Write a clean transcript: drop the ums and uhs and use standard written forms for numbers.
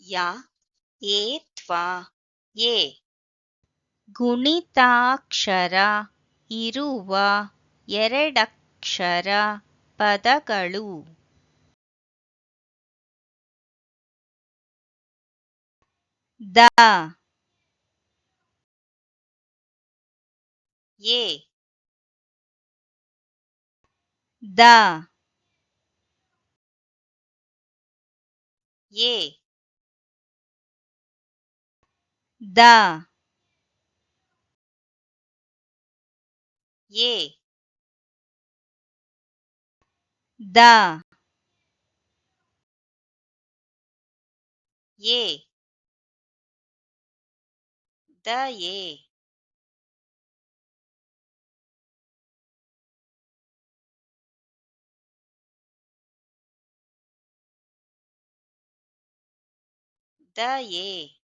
ಯ A ತ್ವ A. ಗುಣಿತಾಕ್ಷರ ಇರುವ ಎರಡಕ್ಷರ ಪದಗಳು. The A the A the A the A the A the A